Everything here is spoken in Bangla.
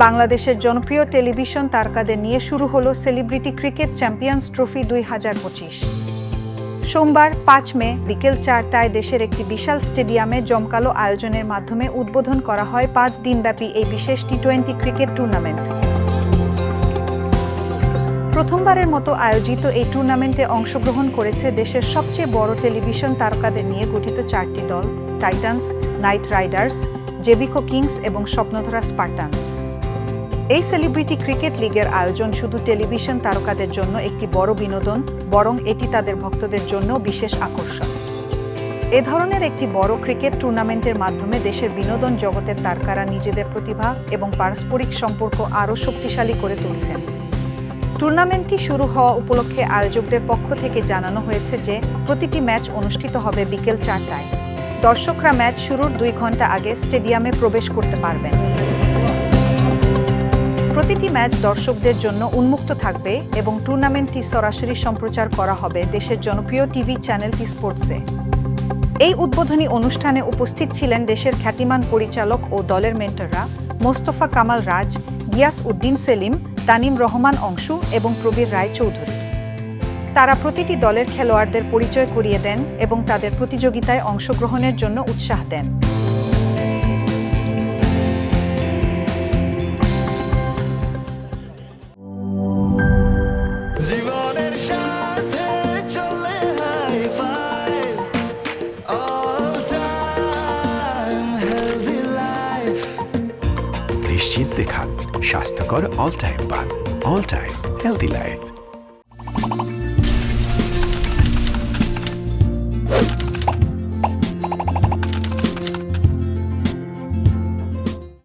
বাংলাদেশের জনপ্রিয় টেলিভিশন তারকাদের নিয়ে শুরু হলো সেলিব্রিটি ক্রিকেট চ্যাম্পিয়ন্স ট্রফি 2025। সোমবার 5 মে বিকেল 4টায় দেশের একটি বিশাল স্টেডিয়ামে জমকালো আয়োজনের মাধ্যমে উদ্বোধন করা হয় 5 দিনব্যাপী এই বিশেষ টি-20 ক্রিকেট টুর্নামেন্ট। প্রথমবারের মতো আয়োজিত এই টুর্নামেন্টে অংশগ্রহণ করেছে দেশের সবচেয়ে বড় টেলিভিশন তারকাদের নিয়ে গঠিত 4টি দল: টাইটান্স, নাইট রাইডার্স, জেভিকো কিংস এবং স্বপ্নধরা স্পার্টানস। এই সেলিব্রিটি ক্রিকেট লিগের আয়োজন শুধু টেলিভিশন তারকাদের জন্য একটি বড় বিনোদন, বরং এটি তাদের ভক্তদের জন্য বিশেষ আকর্ষণ। এ ধরনের একটি বড় ক্রিকেট টুর্নামেন্টের মাধ্যমে দেশের বিনোদন জগতের তারকারা নিজেদের প্রতিভা এবং পারস্পরিক সম্পর্ক আরও শক্তিশালী করে তুলছেন। টুর্নামেন্টটি শুরু হওয়া উপলক্ষে আয়োজকদের পক্ষ থেকে জানানো হয়েছে যে প্রতিটি ম্যাচ অনুষ্ঠিত হবে বিকেল 4টায়। দর্শকরা ম্যাচ শুরুর 2 ঘন্টা আগে স্টেডিয়ামে প্রবেশ করতে পারবেন। প্রতিটি ম্যাচ দর্শকদের জন্য উন্মুক্ত থাকবে এবং টুর্নামেন্টটি সরাসরি সম্প্রচার করা হবে দেশের জনপ্রিয় টিভি চ্যানেল টি স্পোর্টসে। এই উদ্বোধনী অনুষ্ঠানে উপস্থিত ছিলেন দেশের খ্যাতিমান পরিচালক ও দলের মেন্টররা মোস্তফা কামাল রাজ, গিয়াস উদ্দিন সেলিম, তানিম রহমান অংশু এবং প্রবীর রায় চৌধুরী। তারা প্রতিটি দলের খেলোয়াড়দের পরিচয় করিয়ে দেন এবং তাদের প্রতিযোগিতায় অংশগ্রহণের জন্য উৎসাহ দেন। জীবনের সাথে চলে high five, all time healthy life. নিশ্চিন্তে খান স্বাস্থ্যকর অল টাইম পান। All time healthy life.